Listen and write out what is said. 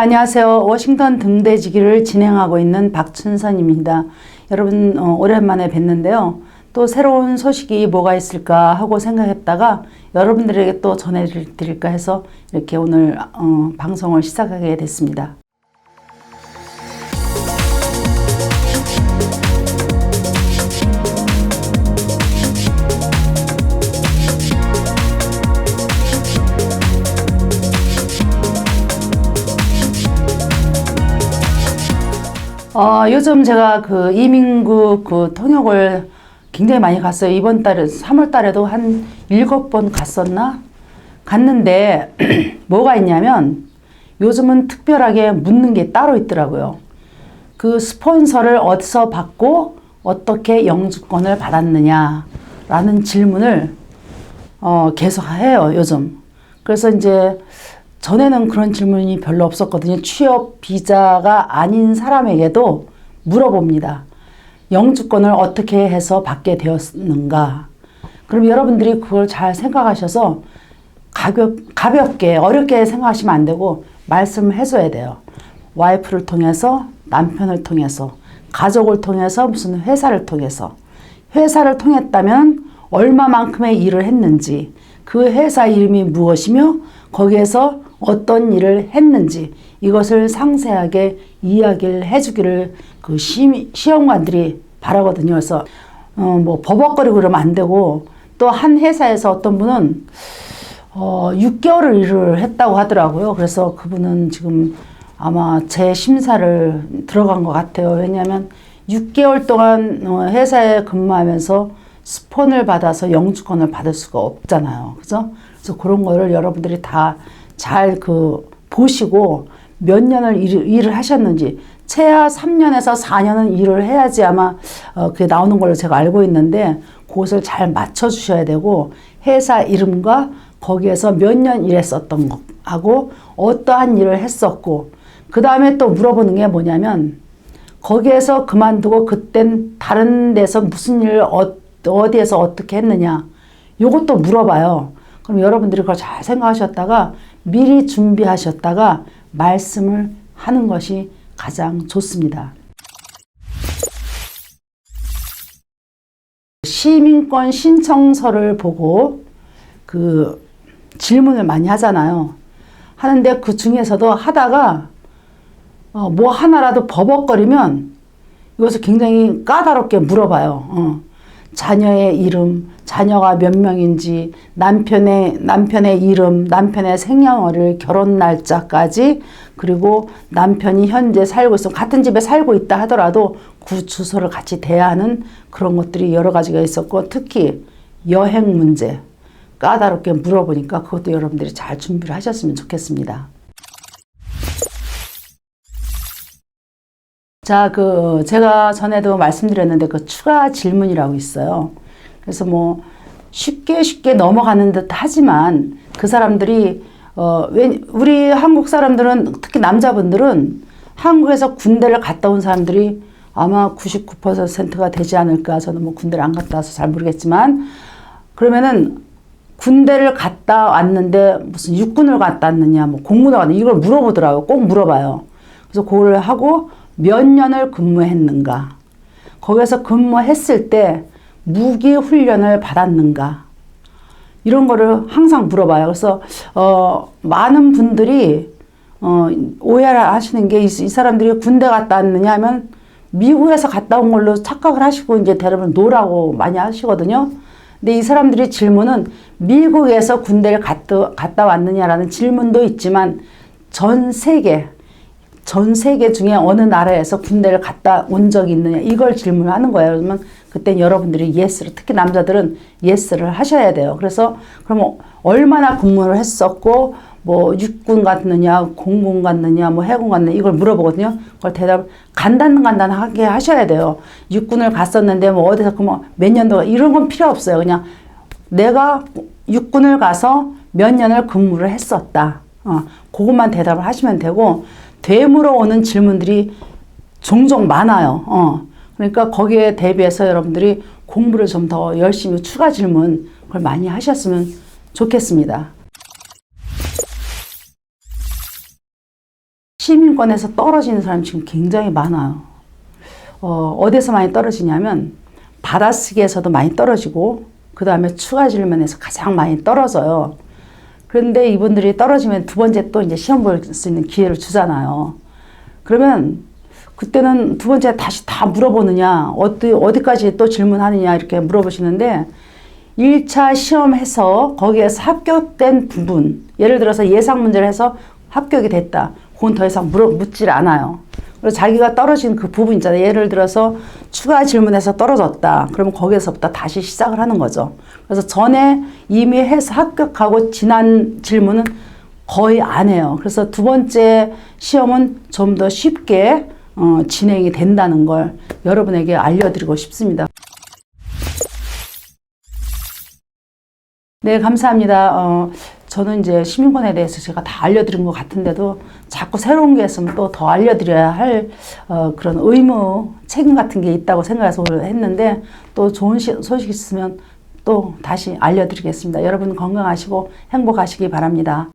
안녕하세요. 워싱턴 등대지기를 진행하고 있는 박춘선입니다. 여러분 오랜만에 뵀는데요. 또 새로운 소식이 뭐가 있을까 하고 생각했다가 여러분들에게 또 전해드릴까 해서 이렇게 오늘 방송을 시작하게 됐습니다. 요즘 제가 그 이민국 그 통역을 굉장히 많이 갔어요. 이번 달에 3월 달에도 한 7번 갔었나? 갔는데 뭐가 있냐면 요즘은 특별하게 묻는 게 따로 있더라고요. 그 스폰서를 어디서 받고 어떻게 영주권을 받았느냐라는 질문을 계속 해요, 요즘. 그래서 이제 전에는 그런 질문이 별로 없었거든요. 취업 비자가 아닌 사람에게도 물어봅니다. 영주권을 어떻게 해서 받게 되었는가? 그럼 여러분들이 그걸 잘 생각하셔서 가볍게 어렵게 생각하시면 안 되고 말씀을 해줘야 돼요. 와이프를 통해서, 남편을 통해서, 가족을 통해서, 무슨 회사를 통해서. 회사를 통했다면 얼마만큼의 일을 했는지, 그 회사 이름이 무엇이며 거기에서 어떤 일을 했는지 이것을 상세하게 이야기를 해주기를 그 시험관들이 바라거든요. 그래서 뭐 버벅거리고 그러면 안 되고, 또 한 회사에서 어떤 분은 6개월을 일을 했다고 하더라고요. 그래서 그분은 지금 아마 재심사를 들어간 것 같아요. 왜냐하면 6개월 동안 회사에 근무하면서 스폰을 받아서 영주권을 받을 수가 없잖아요. 그죠? 그래서 그런 거를 여러분들이 다 잘 보시고 몇 년을 일을 하셨는지, 최하 3년에서 4년은 일을 해야지 아마 그게 나오는 걸로 제가 알고 있는데, 그것을 잘 맞춰 주셔야 되고, 회사 이름과 거기에서 몇 년 일했었던 거하고 어떠한 일을 했었고, 그 다음에 또 물어보는 게 뭐냐면 거기에서 그만두고 그땐 다른 데서 무슨 일을 어디에서 어떻게 했느냐, 요것도 물어봐요. 그럼 여러분들이 그걸 잘 생각하셨다가 미리 준비하셨다가 말씀을 하는 것이 가장 좋습니다. 시민권 신청서를 보고 그 질문을 많이 하잖아요. 하는데 그 중에서도 하다가 뭐 하나라도 버벅거리면 이것을 굉장히 까다롭게 물어봐요. 자녀의 이름, 자녀가 몇 명인지, 남편의 이름, 남편의 생년월일, 결혼 날짜까지, 그리고 남편이 현재 살고 있어, 같은 집에 살고 있다 하더라도 그 주소를 같이 대하는 그런 것들이 여러 가지가 있었고, 특히 여행 문제 까다롭게 물어보니까 그것도 여러분들이 잘 준비를 하셨으면 좋겠습니다. 자, 제가 전에도 말씀드렸는데 그 추가 질문이라고 있어요. 그래서 뭐 쉽게 넘어가는 듯 하지만 그 사람들이 우리 한국 사람들은, 특히 남자분들은 한국에서 군대를 갔다 온 사람들이 아마 99%가 되지 않을까. 저는 뭐 군대를 안 갔다 와서 잘 모르겠지만, 그러면은 군대를 갔다 왔는데 무슨 육군을 갔다 왔느냐, 뭐 공군을 갔느냐, 이걸 물어보더라고요. 꼭 물어봐요. 그래서 그걸 하고 몇 년을 근무했는가, 거기서 근무했을 때 무기 훈련을 받았는가, 이런 거를 항상 물어봐요. 그래서 많은 분들이 오해를 하시는 게, 이 사람들이 군대 갔다 왔느냐 하면 미국에서 갔다 온 걸로 착각을 하시고 이제 대부분 노라고 많이 하시거든요. 근데 이 사람들이 질문은 미국에서 군대를 갔다 왔느냐라는 질문도 있지만 전 세계 중에 어느 나라에서 군대를 갔다 온 적이 있느냐, 이걸 질문을 하는 거예요. 그러면 그때 여러분들이 예스를, 특히 남자들은 예스를 하셔야 돼요. 그래서 그러면 얼마나 근무를 했었고, 뭐 육군 갔느냐, 공군 갔느냐, 뭐 해군 갔느냐, 이걸 물어보거든요. 그걸 대답을 간단하게 하셔야 돼요. 육군을 갔었는데 뭐 어디서 몇 년도, 이런 건 필요 없어요. 그냥 내가 육군을 가서 몇 년을 근무를 했었다. 그것만 대답을 하시면 되고, 되물어 오는 질문들이 종종 많아요. 그러니까 거기에 대비해서 여러분들이 공부를 좀 더 열심히 추가 질문 그걸 많이 하셨으면 좋겠습니다. 시민권에서 떨어지는 사람이 지금 굉장히 많아요. 어디서 많이 떨어지냐면 받아쓰기에서도 많이 떨어지고 그 다음에 추가 질문에서 가장 많이 떨어져요. 그런데 이분들이 떨어지면 두 번째 또 이제 시험 볼 수 있는 기회를 주잖아요. 그러면 그때는 두 번째 다시 다 물어보느냐, 어디까지 또 질문하느냐 이렇게 물어보시는데 1차 시험해서 거기에서 합격된 부분, 예를 들어서 예상 문제를 해서 합격이 됐다. 그건 더 이상 묻질 않아요. 그래서 자기가 떨어진 그 부분 있잖아요. 예를 들어서 추가 질문에서 떨어졌다. 그러면 거기에서부터 다시 시작을 하는 거죠. 그래서 전에 이미 해서 합격하고 지난 질문은 거의 안 해요. 그래서 두 번째 시험은 좀 더 쉽게 진행이 된다는 걸 여러분에게 알려드리고 싶습니다. 네, 감사합니다. 저는 이제 시민권에 대해서 제가 다 알려드린 것 같은데도 자꾸 새로운 게 있으면 또 더 알려드려야 할 그런 의무, 책임 같은 게 있다고 생각해서 했는데 또 좋은 소식 있으면 또 다시 알려드리겠습니다. 여러분 건강하시고 행복하시기 바랍니다.